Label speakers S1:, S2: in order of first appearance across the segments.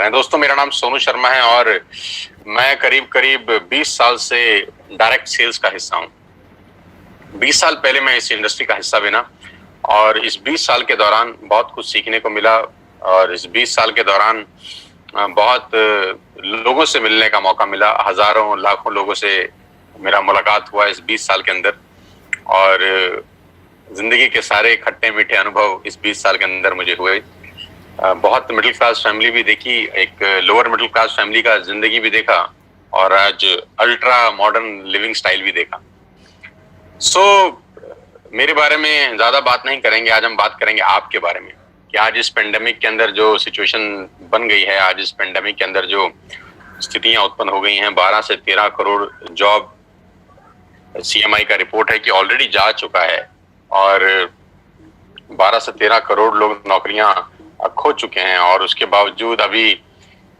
S1: रहे हैं। दोस्तों, मेरा नाम सोनू शर्मा है और मैं करीब करीब 20 साल से डायरेक्ट सेल्स का हिस्सा हूँ। 20 साल पहले मैं इस इंडस्ट्री का हिस्सा बना और इस 20 साल के दौरान बहुत कुछ सीखने को मिला और इस 20 साल के दौरान बहुत लोगों से मिलने का मौका मिला। हजारों लाखों लोगों से मेरा मुलाकात हुआ इस 20 साल के अंदर और जिंदगी के सारे खट्टे मीठे अनुभव इस 20 साल के अंदर मुझे हुए। बहुत मिडिल क्लास फैमिली भी देखी, एक लोअर मिडिल क्लास फैमिली का जिंदगी भी देखा और आज अल्ट्रा मॉडर्न लिविंग स्टाइल भी देखा। मेरे बारे में ज्यादा बात नहीं करेंगे, आज हम बात करेंगे आपके बारे में कि आज इस पेंडेमिक के अंदर जो सिचुएशन बन गई है, आज इस पेंडेमिक के अंदर जो स्थितियां उत्पन्न हो गई हैं, 12 से 13 करोड़ जॉब सीएमआई का रिपोर्ट है कि ऑलरेडी जा चुका है और 12 से 13 करोड़ लोग नौकरियां खो चुके हैं और उसके बावजूद अभी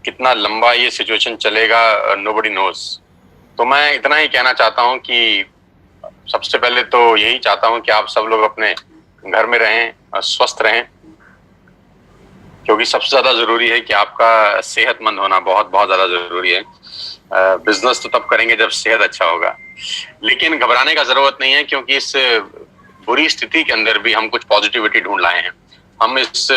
S1: कितना लंबा ये सिचुएशन चलेगा नोबडी नोज। तो मैं इतना ही कहना चाहता हूं कि सबसे पहले तो यही चाहता हूं कि आप सब लोग अपने घर में रहें, स्वस्थ रहें, क्योंकि सबसे ज्यादा जरूरी है कि आपका सेहतमंद होना बहुत बहुत ज्यादा जरूरी है। बिजनेस तो तब करेंगे जब सेहत अच्छा होगा, लेकिन घबराने का जरूरत नहीं है क्योंकि इस बुरी स्थिति के अंदर भी हम कुछ पॉजिटिविटी ढूंढ लाए हैं। हम इस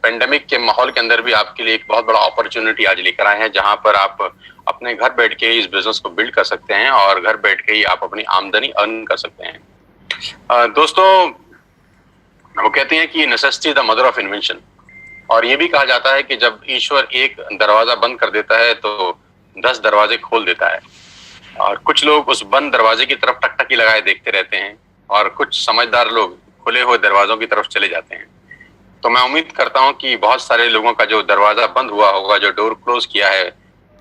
S1: पेंडेमिक के माहौल के अंदर भी आपके लिए एक बहुत बड़ा अपॉर्चुनिटी आज लेकर आए हैं, जहां पर आप अपने घर बैठ के इस बिजनेस को बिल्ड कर सकते हैं और घर बैठ के ही आप अपनी आमदनी अर्न कर सकते हैं। दोस्तों, वो कहते हैं कि necessity the mother of invention, और ये भी कहा जाता है कि जब ईश्वर एक दरवाजा बंद कर देता है तो 10 दरवाजे खोल देता है। और कुछ लोग उस बंद दरवाजे की तरफ टकटकी लगाए देखते रहते हैं और कुछ समझदार लोग खुले हुए दरवाजों की तरफ चले जाते हैं। तो मैं उम्मीद करता हूं कि बहुत सारे लोगों का जो दरवाजा बंद हुआ होगा, जो डोर क्लोज किया है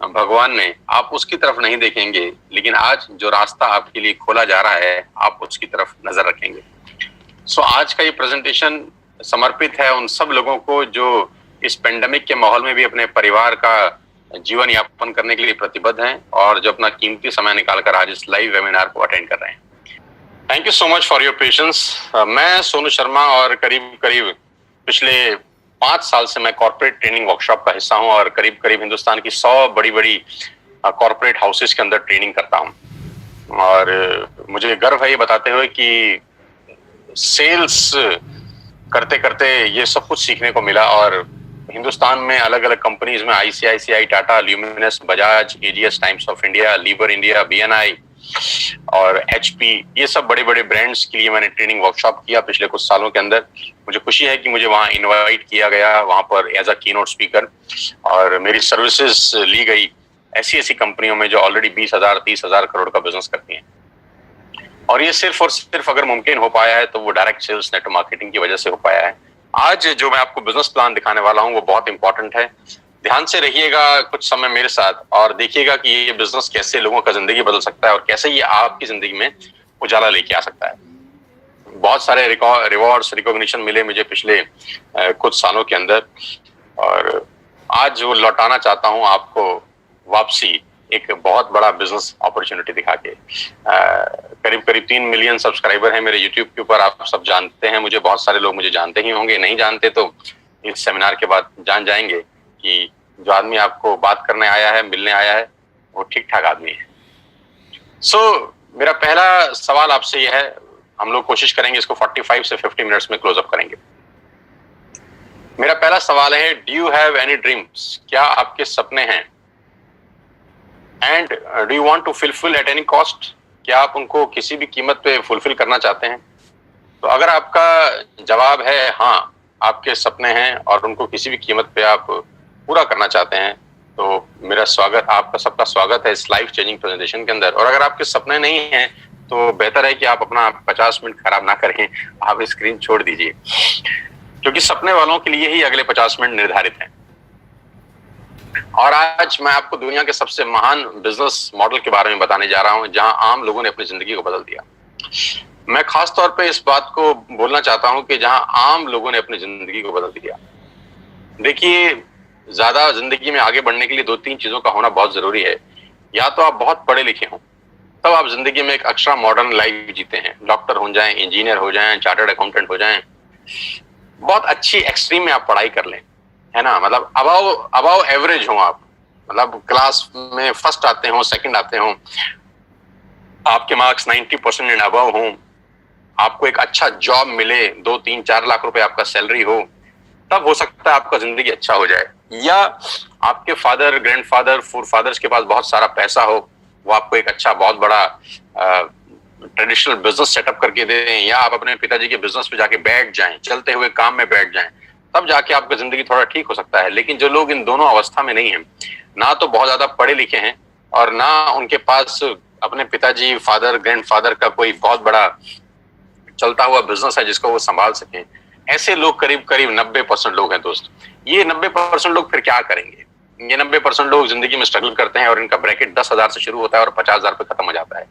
S1: भगवान ने, आप उसकी तरफ नहीं देखेंगे, लेकिन आज जो रास्ता आपके लिए खोला जा रहा है आप उसकी तरफ नजर रखेंगे। आज का ये प्रेजेंटेशन समर्पित है उन सब लोगों को जो इस पेंडेमिक के माहौल में भी अपने परिवार का जीवन यापन करने के लिए प्रतिबद्ध हैं और जो अपना कीमती समय निकालकर आज इस लाइव वेबिनार को अटेंड कर रहे हैं। Thank you so much for your patience. मैं सोनू शर्मा और करीब करीब पिछले 5 साल से मैं कॉर्पोरेट ट्रेनिंग वर्कशॉप का हिस्सा हूं और करीब करीब हिंदुस्तान की 100 बड़ी बड़ी कॉर्पोरेट हाउसेस के अंदर ट्रेनिंग करता हूं। और मुझे गर्व है ये बताते हुए कि सेल्स करते करते ये सब कुछ सीखने को मिला और हिंदुस्तान में अलग अलग कंपनीज में ICICI, Tata, Luminous, Bajaj, AGS, Times of India, Lever India, BNI और एचपी, ये सब बड़े बड़े ब्रांड्स के लिए मैंने ट्रेनिंग वर्कशॉप किया पिछले कुछ सालों के अंदर। मुझे खुशी है कि मुझे वहां इनवाइट किया गया, वहां पर एज अ कीनोट स्पीकर, और मेरी सर्विसेज ली गई ऐसी ऐसी कंपनियों में जो ऑलरेडी 20,000 30,000 करोड़ का बिजनेस करती हैं। और ये सिर्फ और सिर्फ अगर मुमकिन हो पाया है तो वो डायरेक्ट सेल्स नेटवर्क मार्केटिंग की वजह से हो पाया है। आज जो मैं आपको बिजनेस प्लान दिखाने वाला हूं वो बहुत इंपॉर्टेंट है। ध्यान से रहिएगा कुछ समय मेरे साथ और देखिएगा कि ये बिजनेस कैसे लोगों का जिंदगी बदल सकता है और कैसे ये आपकी जिंदगी में उजाला लेके आ सकता है। बहुत सारे रिवॉर्ड्स, रिकॉग्निशन मिले मुझे पिछले कुछ सालों के अंदर और आज वो लौटाना चाहता हूं आपको वापसी एक बहुत बड़ा बिजनेस अपॉर्चुनिटी दिखा के। करीब करीब 3 मिलियन सब्सक्राइबर हैं मेरे यूट्यूब के ऊपर, आप सब जानते हैं मुझे, बहुत सारे लोग मुझे जानते ही होंगे, नहीं जानते तो इस सेमिनार के बाद जान जाएंगे कि जो आदमी आपको बात करने आया है, मिलने आया है, वो ठीक ठाक आदमी है। मेरा पहला सवाल आपसे यह है, हम लोग कोशिश करेंगे इसको 45 से 50 मिनट्स में क्लोज अप करेंगे। मेरा पहला सवाल है, do you have any dreams? क्या आपके सपने हैं? And do you want to fulfil at any cost? क्या आप उनको किसी भी कीमत पे फुलफिल करना चाहते हैं? तो अगर आपका जवाब है हाँ, आपके सपने हैं और उनको किसी भी कीमत पे आप पूरा करना चाहते हैं, तो मेरा स्वागत, आपका सबका स्वागत है इस लाइफ चेंजिंग प्रेजेंटेशन के अंदर। और अगर आपके सपने नहीं हैं तो बेहतर है कि आप अपना 50 मिनट खराब ना करें, आप स्क्रीन छोड़ दीजिए, क्योंकि सपने वालों के लिए ही अगले 50 मिनट निर्धारित हैं। और आज मैं आपको दुनिया के सबसे महान बिजनेस मॉडल के बारे में बताने जा रहा हूं जहां आम लोगों ने अपनी जिंदगी को बदल दिया। मैं खास तौर पे इस बात को बोलना चाहता हूं कि जहां आम लोगों ने अपनी जिंदगी को बदल दिया। देखिए, ज्यादा जिंदगी में आगे बढ़ने के लिए 2-3 चीजों का होना बहुत जरूरी है। या तो आप बहुत पढ़े लिखे हों, तब आप जिंदगी में एक एक्स्ट्रा मॉडर्न लाइफ जीते हैं, डॉक्टर हो जाएं, इंजीनियर हो जाएं, चार्टर्ड अकाउंटेंट हो जाएं, बहुत अच्छी एक्सट्रीम में आप पढ़ाई कर लें, है ना, मतलब अबाव अबाव एवरेज हो आप, मतलब क्लास में फर्स्ट आते हो, सेकंड आते हो, आपके मार्क्स 90% एंड अबाव हो, आपको एक अच्छा जॉब मिले, 2-3-4 लाख रुपए आपका सैलरी हो, तब हो सकता है आपका जिंदगी अच्छा हो जाए। या आपके फादर, ग्रैंडफादर, फोरफादर्स के पास बहुत सारा पैसा हो, वो आपको एक अच्छा बहुत बड़ा ट्रेडिशनल बिजनेस सेटअप करके दें, या आप अपने पिताजी के बिजनेस पे जाके बैठ जाएं, चलते हुए काम में बैठ जाएं, तब जाके आपका जिंदगी थोड़ा ठीक हो सकता है। लेकिन जो लोग इन दोनों अवस्था में नहीं है, ना तो बहुत ज्यादा पढ़े लिखे हैं और ना उनके पास अपने पिताजी, फादर, ग्रैंडफादर का कोई बहुत बड़ा चलता हुआ बिजनेस है जिसको वो संभाल सकें, ऐसे लोग करीब करीब 90% लोग हैं दोस्त। ये 90% लोग फिर क्या करेंगे? ये 90% लोग जिंदगी में स्ट्रगल करते हैं और इनका ब्रैकेट 10,000 से शुरू होता है और 50,000 पे खत्म हो जाता है।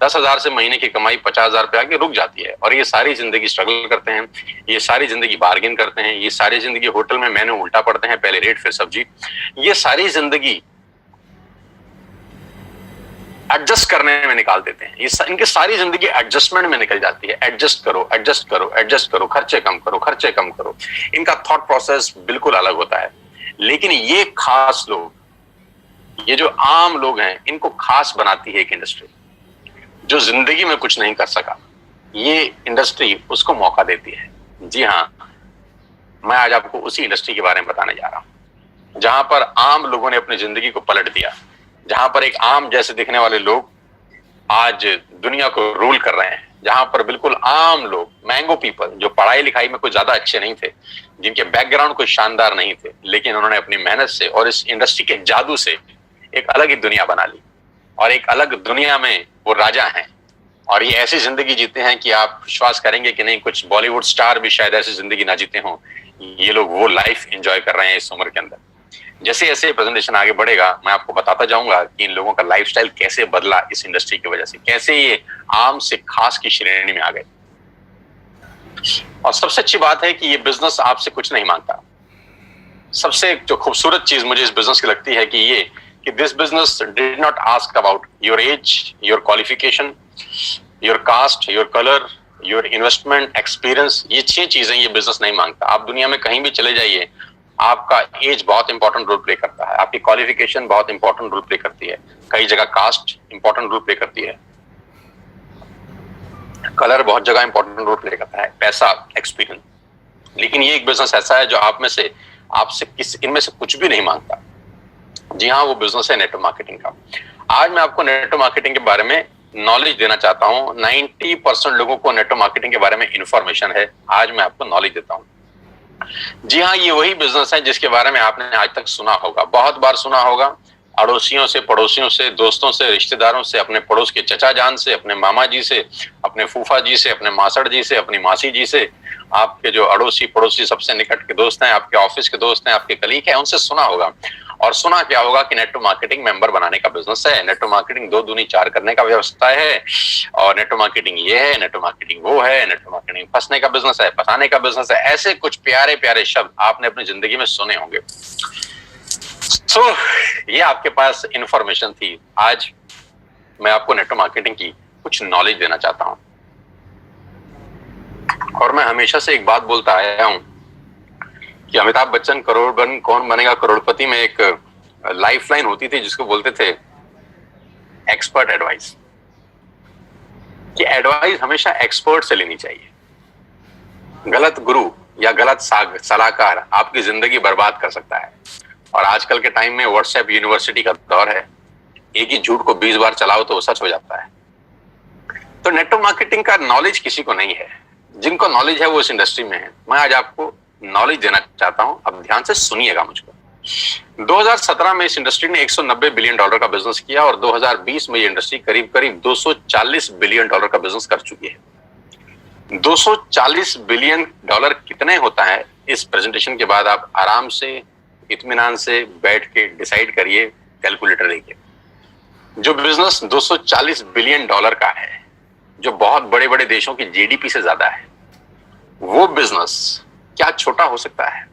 S1: 10,000 से महीने की कमाई 50,000 पे आके रुक जाती है, और ये सारी जिंदगी स्ट्रगल करते हैं, ये सारी जिंदगी बार्गेन करते हैं, ये सारी जिंदगी होटल में मेन्यू उल्टा पड़ते हैं, पहले रेट फिर सब्जी, ये सारी जिंदगी एडजस्ट करने में निकाल देते हैं। इनकी सारी जिंदगी एडजस्टमेंट में निकल जाती है। एडजस्ट करो, एडजस्ट करो, एडजस्ट करो, खर्चे कम करो, खर्चे कम करो। इनका थॉट प्रोसेस बिल्कुल अलग होता है। लेकिन ये खास लोग, ये जो आम लोग हैं, इनको खास बनाती है एक इंडस्ट्री। जो जिंदगी में कुछ नहीं कर सका, ये इंडस्ट्री उसको मौका देती है। जी हाँ, मैं आज आपको उसी इंडस्ट्री के बारे में बताने जा रहा हूं, जहां पर आम लोगों ने अपनी जिंदगी को पलट दिया, जहां पर एक आम जैसे दिखने वाले लोग आज दुनिया को रूल कर रहे हैं, जहां पर बिल्कुल आम लोग, मैंगो पीपल, जो पढ़ाई लिखाई में कुछ ज्यादा अच्छे नहीं थे, जिनके बैकग्राउंड कोई शानदार नहीं थे, लेकिन उन्होंने अपनी मेहनत से और इस इंडस्ट्री के जादू से एक अलग ही दुनिया बना ली, और एक अलग दुनिया में वो राजा हैं। और ये ऐसी जिंदगी जीते हैं कि आप विश्वास करेंगे कि नहीं, कुछ बॉलीवुड स्टार भी शायद ऐसी जिंदगी ना जीते हों। ये लोग वो लाइफ एंजॉय कर रहे हैं इस उम्र के अंदर। जैसे जैसे प्रेजेंटेशन आगे बढ़ेगा, मैं आपको बताता जाऊंगा कि इन लोगों का लाइफस्टाइल कैसे बदला इस इंडस्ट्री की वजह से, कैसे ये आम से खास की श्रेणी में आ गए। और सबसे अच्छी बात है कि ये बिजनेस आपसे कुछ नहीं मांगता। सबसे जो खूबसूरत चीज मुझे इस बिजनेस की लगती है कि this business did not ask about your age, your qualification, your cast, your colour, your investment experience. ये 6 चीजें ये बिजनेस नहीं मांगता। आप दुनिया में कहीं भी चले जाइए, आपका एज बहुत इंपॉर्टेंट रोल प्ले करता है, आपकी क्वालिफिकेशन बहुत इंपॉर्टेंट रोल प्ले करती है, कई जगह कास्ट इंपॉर्टेंट रोल प्ले करती है, कलर बहुत जगह इंपॉर्टेंट रोल प्ले करता है, पैसा, एक्सपीरियंस। लेकिन ये एक बिजनेस ऐसा है जो आपसे इनमें से कुछ भी नहीं मांगता। जी हाँ, वो बिजनेस है नेटवर्क मार्केटिंग का। आज मैं आपको नेटवर्क मार्केटिंग के बारे में नॉलेज देना चाहता हूँ। 90% लोगों को नेटवर्क मार्केटिंग के बारे में इंफॉर्मेशन है, आज मैं आपको नॉलेज देता हूँ। जी हाँ, ये वही बिजनेस है जिसके बारे में आपने आज तक सुना होगा, बहुत बार सुना होगा, अड़ोसियों से, पड़ोसियों से, दोस्तों से, रिश्तेदारों से, अपने पड़ोस के चचा जान से, अपने मामा जी से, अपने फूफा जी से, अपने मासड़ जी से, अपनी मासी जी से, आपके जो अड़ोसी पड़ोसी सबसे निकट के दोस्त हैं, आपके ऑफिस के दोस्त हैं, आपके कलीग हैं, उनसे सुना होगा। और सुना क्या होगा कि नेटवर्क मार्केटिंग मेंबर बनाने का बिजनेस है, नेटवर्क मार्केटिंग 2 दूनी 4 करने का व्यवस्था है, और नेटवर्क मार्केटिंग ये है, नेटवर्क मार्केटिंग वो है, नेटवर्क मार्केटिंग फंसने का बिजनेस है, फंसाने का बिजनेस है। ऐसे कुछ प्यारे प्यारे शब्द आपने अपनी जिंदगी में सुने होंगे। ये आपके पास इंफॉर्मेशन थी। आज मैं आपको नेटवर्क मार्केटिंग की कुछ नॉलेज देना चाहता हूं। और मैं हमेशा से एक बात बोलता आया हूं कि अमिताभ बच्चन कौन बनेगा करोड़पति में एक लाइफलाइन होती थी जिसको बोलते थे एक्सपर्ट एडवाइस, कि एडवाइस हमेशा एक्सपर्ट से लेनी चाहिए। गलत गुरु या गलत सलाहकार आपकी जिंदगी बर्बाद कर सकता है। और आजकल के टाइम में व्हाट्सएप यूनिवर्सिटी का दौर है, एक ही झूठ को 20 बार चलाओ तो वो सच हो जाता है। तो नेटवर्क मार्केटिंग का नॉलेज किसी को नहीं है, जिनको नॉलेज है वो इस इंडस्ट्री में है। मैं आज आपको नॉलेज देना चाहता हूं, अब ध्यान से सुनिएगा मुझको। 2017 में इस इंडस्ट्री ने $190 बिलियन का बिजनेस किया, और 2020 में ये इंडस्ट्री करीब करीब $240 बिलियन का बिजनेस कर चुकी है। $240 बिलियन कितने होता है, इस प्रेजेंटेशन के बाद आप आराम से, इत्मीनान से बैठ के डिसाइड करिए, कैलकुलेटर लेके। जो बिजनेस $240 बिलियन का है, जो बहुत बड़े बड़े देशों की जीडीपी से ज्यादा है, वो बिजनेस क्या छोटा हो सकता है?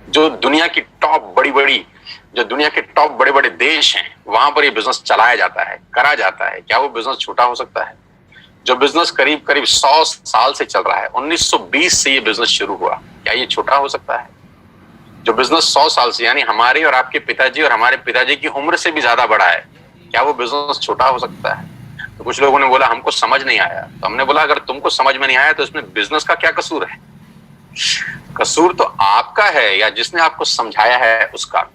S1: जो दुनिया की दुनिया के टॉप बड़े बड़े देश हैं, वहां पर ये बिजनेस चलाया जाता है, करा जाता है, क्या वो बिजनेस छोटा हो सकता है? जो बिजनेस करीब करीब 100 साल से चल रहा है, 1920 से ये बिजनेस शुरू हुआ, क्या ये छोटा हो सकता है? जो बिजनेस 100 साल से, यानी हमारे और आपके पिताजी और हमारे पिताजी की उम्र से भी ज्यादा बड़ा है, क्या वो बिजनेस छोटा हो सकता है? तो कुछ लोगों ने बोला हमको समझ नहीं आया। तो हमने बोला अगर तुमको समझ में नहीं आया तो इसमें बिजनेस का क्या कसूर है? कसूर तो आपका है या जिसने आपको समझाया है उसका।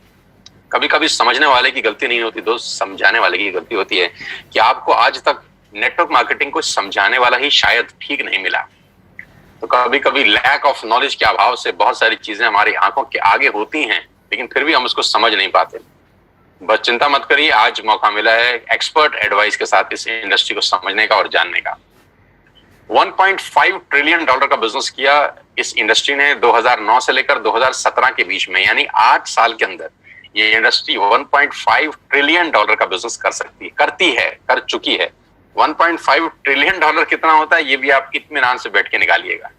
S1: कभी कभी समझने वाले की गलती नहीं होती दोस्त, समझाने वाले की गलती होती है कि आपको आज तक नेटवर्क मार्केटिंग को समझाने वाला ही शायद ठीक नहीं मिला। तो कभी कभी लैक ऑफ नॉलेज के अभाव से बहुत सारी चीजें हमारी आंखों के आगे होती हैं, लेकिन फिर भी हम उसको समझ नहीं पाते। बस चिंता मत करिए, आज मौका मिला है एक्सपर्ट एडवाइस के साथ इस इंडस्ट्री को समझने का और जानने का। 1.5 ट्रिलियन डॉलर का बिजनेस किया इस इंडस्ट्री ने 2009 से लेकर 2017 के बीच में, यानी 8 साल के अंदर ये इंडस्ट्री 1.5 ट्रिलियन डॉलर का बिजनेस कर चुकी है। 1.5 ट्रिलियन डॉलर कितना होता है ये भी आप इत्मीनान से बैठ के निकालिएगा।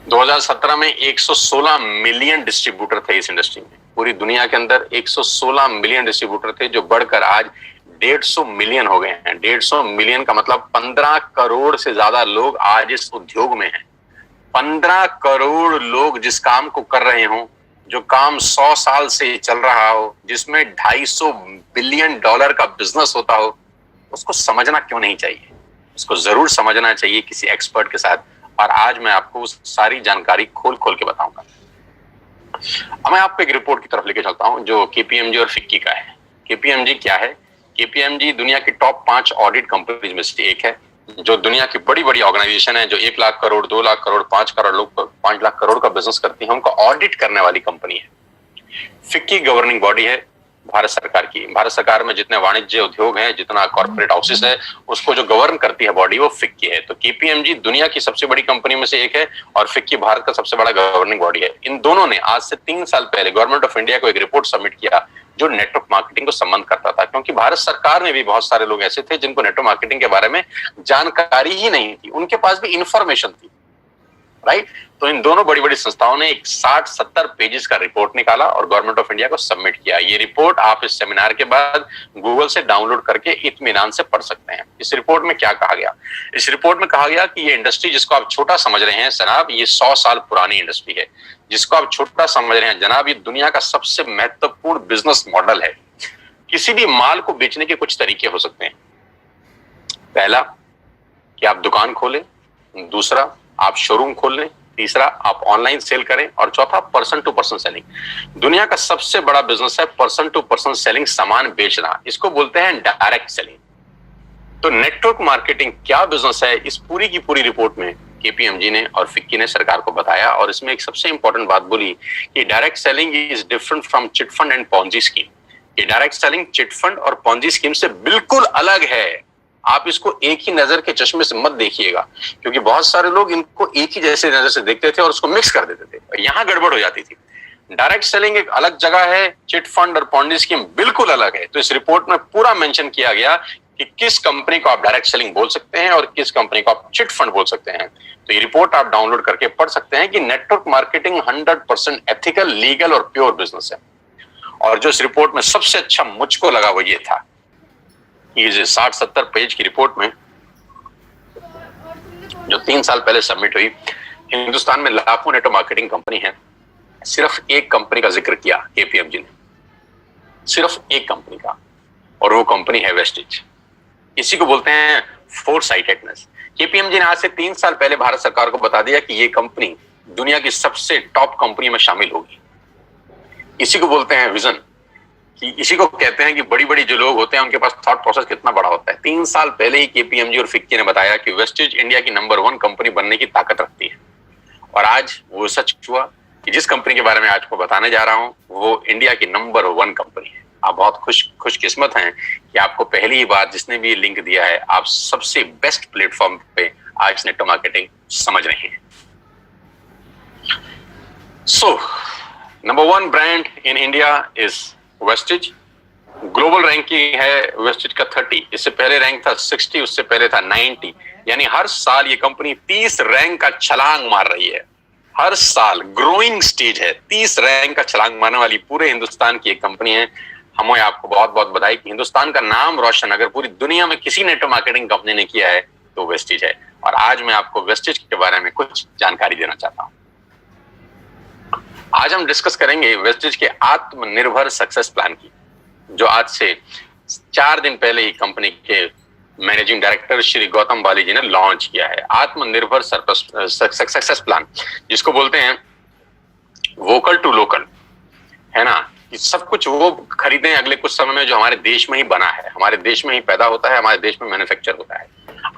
S1: 2017 में 116 मिलियन डिस्ट्रीब्यूटर थे इस इंडस्ट्री में। पूरी दुनिया के अंदर 116 मिलियन डिस्ट्रीब्यूटर थे, जो बढ़कर आज 150 मिलियन हो गए हैं। 150 मिलियन का मतलब 15 करोड़ से ज्यादा लोग आज इस उद्योग में हैं। 15 करोड़ लोग जिस काम को कर रहे हों, जो काम 100 साल से चल रहा हो, जिसमें 250 बिलियन डॉलर का बिजनेस होता हो, उसको समझना क्यों नहीं चाहिए? उसको जरूर समझना चाहिए किसी एक्सपर्ट के साथ। और आज मैं आपको उस सारी जानकारी खोल खोल के बताऊंगा। अब मैं आपको एक रिपोर्ट की तरफ लेके चलता हूं जो केपीएमजी और फिक्की का है। केपीएमजी क्या है? केपीएमजी दुनिया की टॉप 5 ऑडिट कंपनीज में से एक है, जो दुनिया की बड़ी बड़ी ऑर्गेनाइजेशन है, जो 1 लाख करोड़, 2 लाख करोड़, 5 लाख करोड़ का बिजनेस करती है, उनको ऑडिट करने वाली कंपनी है। फिक्की गवर्निंग बॉडी है भारत सरकार की। भारत सरकार में जितने वाणिज्य उद्योग हैं, जितना कॉर्पोरेट हाउसेस है, उसको जो गवर्न करती है बॉडी, वो फिक्की है। तो केपीएमजी दुनिया की सबसे बड़ी कंपनी में से एक है और फिक्की भारत का सबसे बड़ा गवर्निंग बॉडी है। इन दोनों ने आज से 3 साल पहले गवर्नमेंट ऑफ इंडिया को एक रिपोर्ट सबमिट किया जो नेटवर्क मार्केटिंग को संबंध करता था, क्योंकि भारत सरकार में भी बहुत सारे लोग ऐसे थे जिनको नेटवर्क मार्केटिंग के बारे में जानकारी ही नहीं थी, उनके पास भी इंफॉर्मेशन थी, राइट। तो इन दोनों बड़ी बड़ी संस्थाओं ने एक 60-70 पेजेस का रिपोर्ट निकाला और गवर्नमेंट ऑफ इंडिया को सबमिट किया। ये रिपोर्ट आप इस सेमिनार के बाद गूगल से डाउनलोड करके इत्मीनान से पढ़ सकते हैं। इस रिपोर्ट में क्या कहा गया? इस रिपोर्ट में कहा गया कि ये इंडस्ट्री जिसको आप छोटा समझ रहे हैं जनाब, ये 100 साल पुरानी इंडस्ट्री है। जिसको आप छोटा समझ रहे हैं जनाब, ये दुनिया का सबसे महत्वपूर्ण बिजनेस मॉडल है। किसी भी माल को बेचने के कुछ तरीके हो सकते हैं। पहला कि आप दुकान खोलें, दूसरा आप शोरूम खोल लें, तीसरा आप ऑनलाइन सेल करें, और चौथा पर्सन टू पर्सन सेलिंग। दुनिया का सबसे बड़ा बिजनेस है पर्सन टू पर्सन सेलिंग, सामान बेचना। इसको बोलते हैं डायरेक्ट सेलिंग। तो नेटवर्क मार्केटिंग क्या बिजनेस है, इस पूरी की पूरी रिपोर्ट में केपीएमजी ने और फिक्की ने सरकार को बताया। और इसमें एक सबसे इंपॉर्टेंट बात बोली कि direct selling is different from chit fund and Ponzi scheme. ये डायरेक्ट सेलिंग चिट फंड और पॉन्जी स्कीम से बिल्कुल अलग है। आप इसको एक ही नजर के चश्मे से मत देखिएगा, क्योंकि बहुत सारे लोग इनको एक ही जैसे नजर से देखते थे और उसको मिक्स कर देते थे, और यहां गड़बड़ हो जाती थी। डायरेक्ट सेलिंग एक अलग जगह है, चिट फंड और पॉन्जी स्कीम बिल्कुल अलग है। तो इस रिपोर्ट में पूरा मेंशन किया गया कि किस कंपनी को आप डायरेक्ट सेलिंग बोल सकते हैं और किस कंपनी को आप चिट फंड बोल सकते हैं। तो ये रिपोर्ट आप डाउनलोड करके पढ़ सकते हैं कि नेटवर्क मार्केटिंग 100% एथिकल, लीगल और प्योर बिजनेस है। और जो इस रिपोर्ट में सबसे अच्छा मुझको लगा वो ये था, ये 60-70 पेज की रिपोर्ट में जो 3 साल पहले सबमिट हुई, हिंदुस्तान में लाखों नेटवर्क मार्केटिंग कंपनी है, सिर्फ एक कंपनी का जिक्र किया केपीएमजी ने, सिर्फ एक कंपनी का, और वो कंपनी है वेस्टेज। इसी को बोलते हैं फोरसाइटेडनेस। केपीएमजी ने आज से 3 साल पहले भारत सरकार को बता दिया कि ये कंपनी दुनिया की सबसे टॉप कंपनी में शामिल होगी। इसी को बोलते हैं विजन, कि इसी को कहते हैं कि बड़ी बड़ी जो लोग होते हैं उनके पास थॉट प्रोसेस कितना बड़ा होता है। 3 साल पहले ही केपीएमजी और फिक्की ने बताया कि वेस्टेज इंडिया की नंबर 1 कंपनी बनने की ताकत रखती है, और आज वो सच हुआ कि जिस कंपनी के बारे में आज को बताने जा रहा हूं वो इंडिया की नंबर 1 कंपनी है। आप बहुत खुशकिस्मत हैं कि आपको पहली ही बार जिसने भी लिंक दिया है, आप सबसे बेस्ट प्लेटफॉर्म पे आज नेटवर्क मार्केटिंग समझ रहे हैं। So number 1 brand in India is wastage. Global ranking है वेस्टेज का 30, इससे पहले रैंक था 60, उससे पहले था 90। यानी हर साल ये कंपनी 30 रैंक का छलांग मार रही है। हर साल ग्रोइंग स्टेज है, 30 रैंक का छलांग मारने वाली पूरे हिंदुस्तान की एक कंपनी है। हमें आपको बहुत बहुत बधाई कि हिंदुस्तान का नाम रोशन अगर पूरी दुनिया में किसी नेटवर्क मार्केटिंग कंपनी ने किया है तो वेस्टेज है। और आज मैं आपको वेस्टेज के बारे में कुछ जानकारी देना चाहता हूं। आज हम डिस्कस करेंगे वेस्टेज के आत्मनिर्भर सक्सेस प्लान की, जो आज से 4 दिन पहले ही कंपनी के मैनेजिंग डायरेक्टर श्री गौतम बाली जी ने लॉन्च किया है। आत्मनिर्भर सक्सेस प्लान, जिसको बोलते हैं वोकल टू लोकल, है ना। सब कुछ वो खरीदें अगले कुछ समय में जो हमारे देश में ही बना है, हमारे देश में ही पैदा होता है, हमारे देश में मैन्युफैक्चर होता है।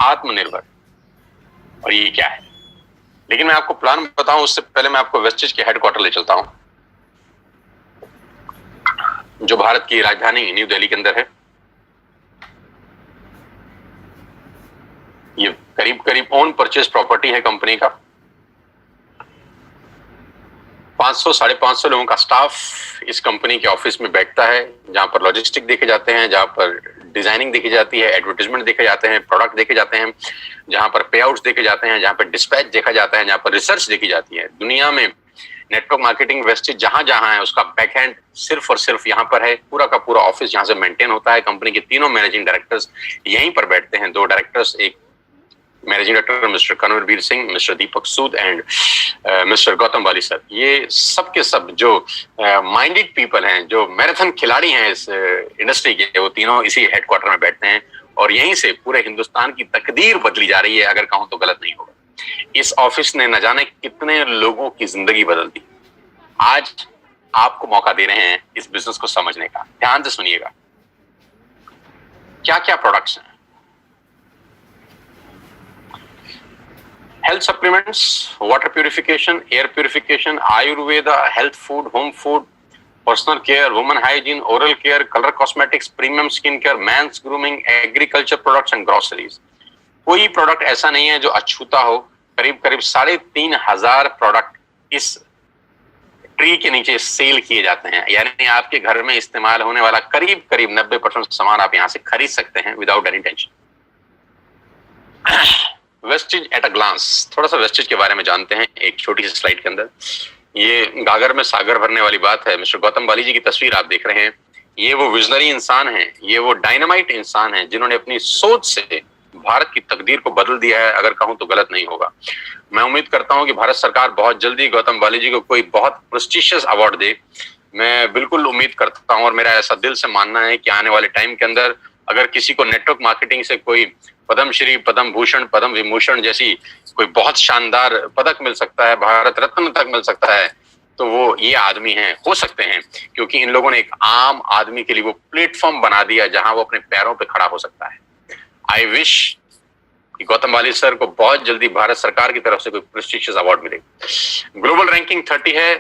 S1: आत्मनिर्भर, और ये क्या है? लेकिन मैं आपको प्लान बताऊं उससे पहले मैं आपको वेस्टेज के हेडक्वार्टर ले चलता हूं, जो भारत की राजधानी न्यू दिल्ली के अंदर है। ये करीब करीब ओन परचेज प्रॉपर्टी है कंपनी का। 500-550 लोगों का स्टाफ इस कंपनी के ऑफिस में बैठता है, जहां पर लॉजिस्टिक देखे जाते हैं, जहां पर डिजाइनिंग देखी जाती है, एडवर्टाइजमेंट देखे जाते हैं, प्रोडक्ट देखे जाते हैं, जहां पर पे आउट्स देखे जाते हैं, जहां पर डिस्पैच देखा जाता है, जहां पर रिसर्च देखी जाती है। दुनिया में नेटवर्क मार्केटिंग वेस्टेज जहां जहां है उसका बैकएंड सिर्फ और सिर्फ यहाँ पर है। पूरा का पूरा ऑफिस यहाँ से मेंटेन होता है। कंपनी के तीनों मैनेजिंग डायरेक्टर्स यहीं पर बैठते हैं। 2 डायरेक्टर्स, एक managing director mister Kanwarveer Singh, mister Deepak Sood and mister Gautam Bali sir. ये सब के सब जो माइंडेड पीपल हैं, जो मैराथन खिलाड़ी हैं इस इंडस्ट्री के, वो तीनों इसी हेडक्वार्टर में बैठते हैं और यहीं से पूरे हिंदुस्तान की तकदीर बदली जा रही है, अगर कहूं तो गलत नहीं होगा। इस ऑफिस ने न जाने कितने लोगों की जिंदगी बदल दी। आज आपको मौका दे रहे हैं इस बिजनेस को समझने का। ध्यान से सुनिएगा, क्या क्या प्रोडक्ट्स हैं। Health supplements, water purification, air purification, Ayurveda, health food, home food, personal care, women hygiene, oral care, colour cosmetics, premium skin care, mains grooming, agriculture products and groceries. कोई प्रोडक्ट ऐसा नहीं है जो अछूता हो। करीब करीब 3,500 प्रोडक्ट इस ट्री के नीचे सेल किए जाते हैं। यानी आपके घर में इस्तेमाल होने वाला करीब करीब 90% सामान आप यहां से खरीद सकते हैं without any tension. Vestige at a glance, थोड़ा सा वेस्टेज के बारे में जानते हैं एक छोटी सी स्लाइड के अंदर। ये गागर में सागर भरने वाली बात है। मिस्टर गौतम बाली जी की तस्वीर आप देख रहे हैं। ये वो विजनरी इंसान हैं, ये वो डायनामाइट इंसान हैं जिन्होंने अपनी सोच से भारत की तकदीर को बदल दिया है, अगर कहूं तो गलत नहीं होगा। मैं उम्मीद करता हूं कि भारत सरकार बहुत जल्दी गौतम बाली जी को कोई बहुत प्रेस्टिशियस अवार्ड दे। मैं बिल्कुल उम्मीद करता हूं और मेरा ऐसा दिल से मानना है कि आने वाले टाइम के अंदर अगर किसी को नेटवर्क मार्केटिंग से कोई पद्मश्री, पद्म भूषण, पद्म विभूषण जैसी कोई बहुत शानदार पदक मिल सकता है, भारत रत्न तक मिल सकता है, तो वो ये आदमी हैं, हो सकते हैं, क्योंकि इन लोगों ने एक आम आदमी के लिए वो प्लेटफॉर्म बना दिया जहां वो अपने पैरों पे खड़ा हो सकता है। आई विश कि गौतम बाली सर को बहुत जल्दी भारत सरकार की तरफ से कोई प्रेस्टिजियस अवार्ड मिले। ग्लोबल रैंकिंग 30 है।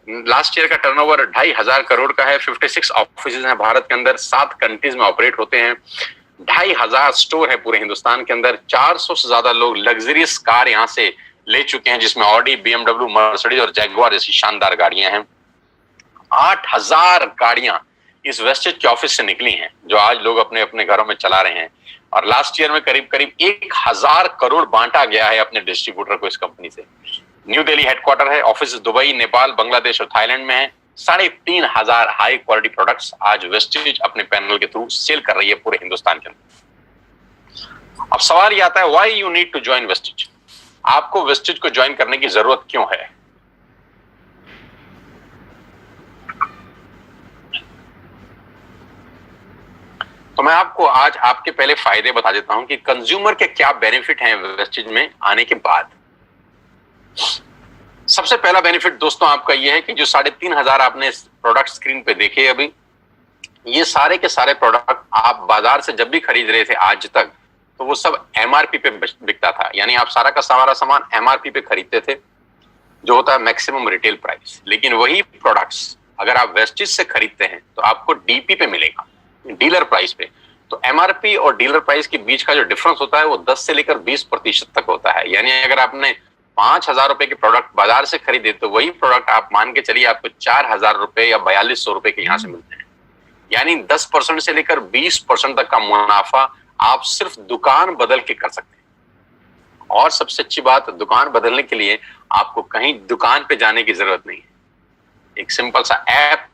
S1: लास्ट ईयर का टर्नओवर 2,500 करोड़ का है। 56 ऑफिस हैं भारत के अंदर, 7 कंट्रीज में ऑपरेट होते हैं। 2,500 स्टोर है पूरे हिंदुस्तान के अंदर। 400 से ज्यादा लोग लग्जरियस कार यहाँ से ले चुके हैं, जिसमें ऑडी, BMW, मर्सिडीज और जैगुआर जैसी शानदार गाड़ियां हैं। 8,000 गाड़ियां इस वेस्टेज के ऑफिस से निकली हैं, जो आज लोग अपने अपने घरों में चला रहे हैं। और लास्ट ईयर में करीब करीब 1,000 करोड़ बांटा गया है अपने डिस्ट्रीब्यूटर को इस कंपनी से। न्यू दिल्ली हेडक्वार्टर है। ऑफिस दुबई, नेपाल, बांग्लादेश और थाईलैंड में है। 3,500 हाई क्वालिटी प्रोडक्ट्स आज वेस्टेज अपने पैनल के थ्रू सेल कर रही है पूरे हिंदुस्तान के अंदर। अब सवाल ये आता है, why you need to join Vestige? आपको वेस्टेज को ज्वाइन करने की जरूरत क्यों है? तो मैं आपको आज आपके पहले फायदे बता देता हूं कि कंज्यूमर के क्या बेनिफिट हैं वेस्टेज में आने के बाद। सबसे पहला बेनिफिट दोस्तों आपका यह है कि जो 3,500 आपने प्रोडक्ट स्क्रीन पे देखे अभी, ये सारे के सारे प्रोडक्ट आप बाजार से जब भी खरीद रहे थे आज तक, तो वो सब MRP पे बिकता था। यानी आप सारा का सारा सामान MRP पे खरीदते थे, जो होता है मैक्सिमम रिटेल प्राइस। लेकिन वही प्रोडक्ट्स अगर आप वेस्टेज से खरीदते हैं तो आपको DP पे मिलेगा, डीलर प्राइस पे। तो MRP और डीलर प्राइस के बीच का जो डिफरेंस होता है वो 10 से लेकर 20% तक होता है। यानी अगर आपने 5,000 रुपए के प्रोडक्ट बाजार से खरीदे तो वही प्रोडक्ट आप मान के चलिए आपको 4,000 रुपए या 4,200 रुपए के यहां से मिलते हैं। यानी 10% से लेकर 20% तक का मुनाफा आप सिर्फ दुकान बदल के कर सकते हैं। और सबसे अच्छी बात, दुकान बदलने के लिए आपको कहीं दुकान पे जाने की जरूरत नहीं है। एक सिंपल सा ऐप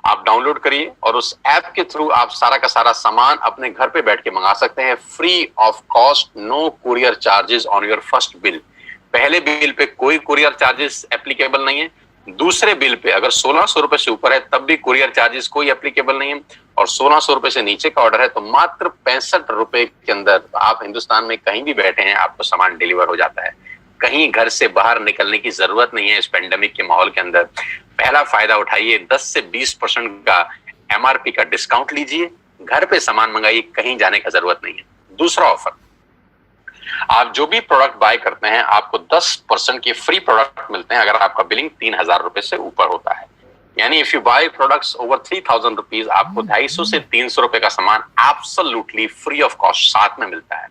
S1: आप डाउनलोड करिए और उस ऐप के थ्रू आप सारा का सारा सामान अपने घर पे बैठ के मंगा सकते हैं, free of cost, no courier charges on your first bill. पहले बिल पे कोई कुरियर चार्जेस एप्लीकेबल नहीं है। दूसरे बिल पे अगर 1600 रुपए से ऊपर है तब भी कुरियर चार्जेस कोई एप्लीकेबल नहीं है, और 1600 रुपए से नीचे का ऑर्डर है तो मात्र 65 रुपए के अंदर आप हिंदुस्तान में कहीं भी बैठे हैं आपको सामान डिलीवर हो जाता है। कहीं घर से बाहर निकलने की जरूरत नहीं है इस पेंडेमिक के माहौल के अंदर। पहला फायदा उठाइए, 10 से 20% का एमआरपी का डिस्काउंट लीजिए, घर पे सामान मंगाइए, कहीं जाने का जरूरत नहीं है। दूसरा ऑफर, आप जो भी प्रोडक्ट बाय करते हैं आपको 10% के फ्री प्रोडक्ट मिलते हैं अगर आपका बिलिंग 3000 रुपए से ऊपर होता है। यानी if you buy products over 3000 rupees आपको 250 से 300 रुपए का सामान एब्सोल्युटली फ्री ऑफ कॉस्ट साथ में मिलता है।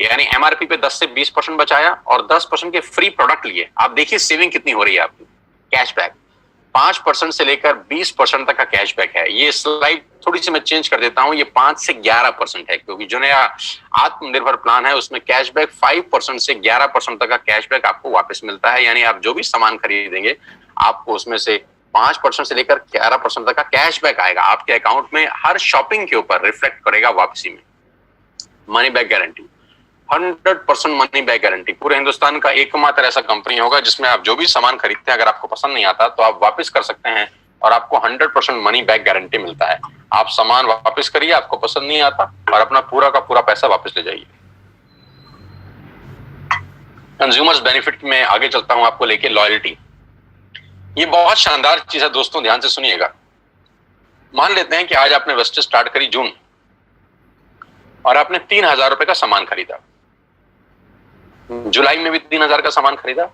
S1: यानी एमआरपी पे 10 से 20% बचाया और 10% के फ्री प्रोडक्ट लिए। आप देखिए सेविंग कितनी हो रही है आपकी। कैशबैक 5% से लेकर 20% तक का कैशबैक है। ये स्लाइड थोड़ी सी मैं चेंज कर देता हूं, ये 5 से 11% है क्योंकि जो नया आत्मनिर्भर प्लान है उसमें कैशबैक 5% से 11% तक का कैशबैक आपको वापस मिलता है। यानी आप जो भी सामान खरीदेंगे आपको उसमें से 5% से लेकर 11% तक का कैशबैक आएगा आपके अकाउंट में, हर शॉपिंग के ऊपर रिफ्लेक्ट करेगा वापसी में। Money back guarantee 100% money back guarantee. पूरे हिंदुस्तान का एकमात्र ऐसा कंपनी होगा जिसमें आप जो भी सामान खरीदते हैं अगर आपको पसंद नहीं आता तो आप वापस कर सकते हैं और आपको 100% मनी बैक गारंटी मिलता है। आप सामान वापस करिए, आपको पसंद नहीं आता, और अपना पूरा का पूरा पैसा वापस ले जाइए। कंज्यूमर्स बेनिफिट में आगे चलता हूं आपको लेके। लॉयल्टी, ये बहुत शानदार चीज है दोस्तों, ध्यान से सुनिएगा। मान लेते हैं कि आज आपने वेस्टेज स्टार्ट करी जून और आपने 3000 रुपए का सामान खरीदा, जुलाई में भी 3000 का सामान खरीदा,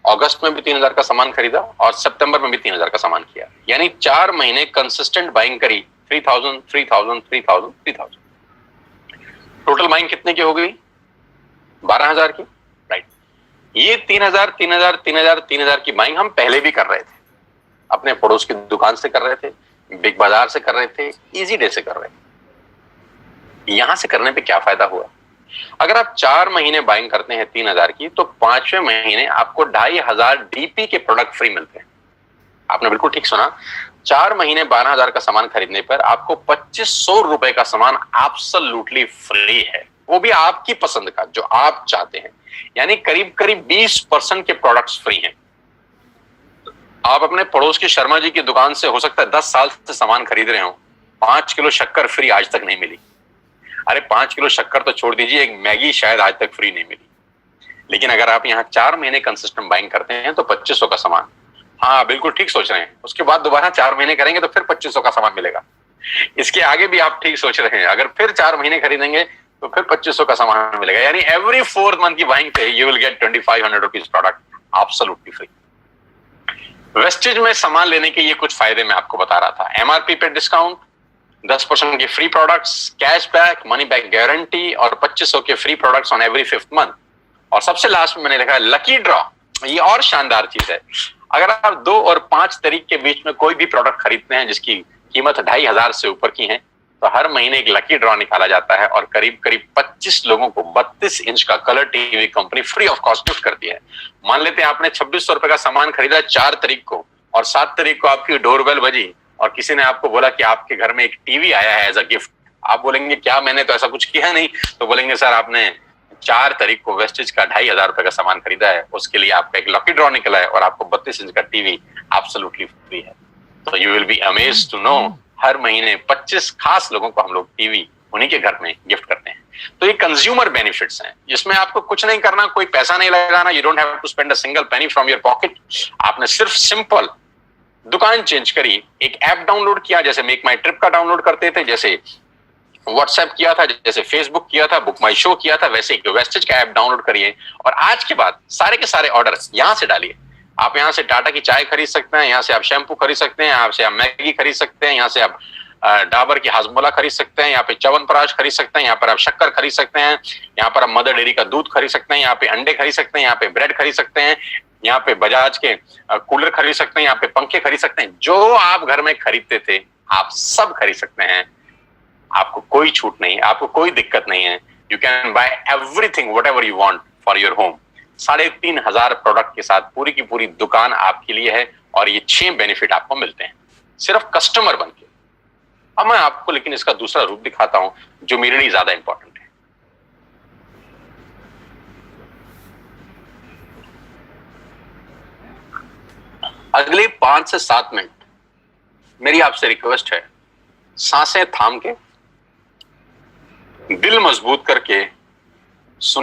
S1: अगस्त में भी 3000 का सामान खरीदा और सितंबर में भी 3000 का सामान किया। यानी 4 महीने कंसिस्टेंट बाइंग करी, 3000 3000 3000 3000। टोटल बाइंग कितने की हो गई? 12000 की, राइट। ये 3000 3000 3000 3000 की बाइंग हम पहले भी कर रहे थे, अपने पड़ोस की दुकान से कर रहे थे, बिग बाजार से कर रहे थे, इजी डे से कर रहे थे। यहां से करने पे क्या फायदा हुआ? अगर आप 4 महीने बाइंग करते हैं 3000 की तो 5वें महीने आपको 2500 डीपी के प्रोडक्ट फ्री मिलते हैं। आपने बिल्कुल ठीक सुना, 4 महीने 12000 का सामान खरीदने पर आपको 2500 रुपए का सामान एब्सोल्युटली फ्री है, वो भी आपकी पसंद का जो आप चाहते हैं। यानी करीब करीब 20% के प्रोडक्ट्स फ्री हैं। आप अपने पड़ोस के शर्मा जी की दुकान से हो सकता है 10 साल से सामान खरीद रहे हो, 5 किलो शक्कर फ्री आज तक नहीं मिली। अरे 5 किलो शक्कर तो छोड़ दीजिए, एक मैगी शायद आज तक फ्री नहीं मिली। लेकिन अगर आप यहाँ 4 महीने कंसिस्टेंट बाइंग करते हैं तो 2500 का सामान, हाँ बिल्कुल ठीक सोच रहे हैं, उसके बाद दोबारा 4 महीने करेंगे तो फिर 2500 का सामान मिलेगा। इसके आगे भी आप ठीक सोच रहे हैं, अगर फिर 4 महीने खरीदेंगे तो फिर 2500 का सामान मिलेगा। यानी एवरी 4th मंथ की बाइंग पे you will get 2500 rupees product absolutely free. Wastage में सामान लेने के ये कुछ फायदे मैं आपको बता रहा था। एमआरपी पे डिस्काउंट, 10% के free products, cashback, money back guarantee और 2500 के free products on every 5th month. और सबसे लास्ट में मैंने लिखा है लकी ड्रॉ। ये और शानदार चीज है, अगर आप 2 और 5 तारीख के बीच में कोई भी प्रोडक्ट खरीदते हैं जिसकी कीमत 2500 से ऊपर की है तो हर महीने एक लकी ड्रॉ निकाला जाता है और करीब करीब 25 लोगों को 32 इंच का colour TV company free of cost gift करती है। मान लेते हैं आपने 2600 रुपए का सामान खरीदा 4 तारीख को और 7 तारीख को आपकी डोरबेल बजी और किसी ने आपको बोला कि आपके घर में एक टीवी आया है एज अ गिफ्ट। आप बोलेंगे क्या, मैंने तो ऐसा कुछ किया नहीं। तो बोलेंगे सर आपने 4 तारीख को वेस्टेज का 2500 रुपए का सामान खरीदा है, उसके लिए आपका एक लकी ड्रॉ निकला है और आपको 32 इंच का टीवी एब्सोल्युटली फ्री है। तो you will be amazed to know हर महीने 25 खास लोगों को हम लोग टीवी उन्हीं के घर में गिफ्ट करते हैं। तो ये कंज्यूमर बेनिफिट्स हैं, इसमें आपको कुछ नहीं करना, कोई पैसा नहीं लगाना। You don't have to spend a single penny from your pocket. आपने सिर्फ सिंपल दुकान चेंज करी, एक ऐप डाउनलोड किया, जैसे मेक माई ट्रिप का डाउनलोड करते थे, जैसे व्हाट्सएप किया था, जैसे फेसबुक किया था, बुक माई शो किया था, वैसे एक वेस्टेज का ऐप डाउनलोड करिए और आज के बाद सारे के सारे ऑर्डर यहां से डालिए। आप यहां से टाटा की चाय खरीद सकते हैं, यहां से आप शैम्पू खरीद सकते हैं, यहाँ से आप मैगी खरीद सकते हैं, यहाँ से आप डाबर की हाजमोला खरीद सकते हैं, यहाँ पे च्यवनप्राश खरीद सकते हैं, यहाँ पर आप शक्कर खरीद सकते हैं, यहाँ पर आप मदर डेयरी का दूध खरीद सकते हैं, यहाँ पे अंडे खरीद सकते हैं, यहाँ पे ब्रेड खरीद सकते हैं, यहाँ पे बजाज के कूलर खरीद सकते हैं, यहाँ पे पंखे खरीद सकते हैं। जो आप घर में खरीदते थे आप सब खरीद सकते हैं। आपको कोई छूट नहीं, आपको कोई दिक्कत नहीं है। You can buy everything what ever you want for your home. 3500 product के साथ पूरी की पूरी दुकान आपके लिए है और ये 6 बेनिफिट आपको मिलते हैं सिर्फ कस्टमर बन के। अब मैं आपको लेकिन इसका दूसरा रूप दिखाता हूं जो मेरे लिए ज्यादा इंपॉर्टेंट है। अगले 5 से 7 मिनट मेरी आपसे रिक्वेस्ट है, सांसें थाम के, दिल मजबूत करके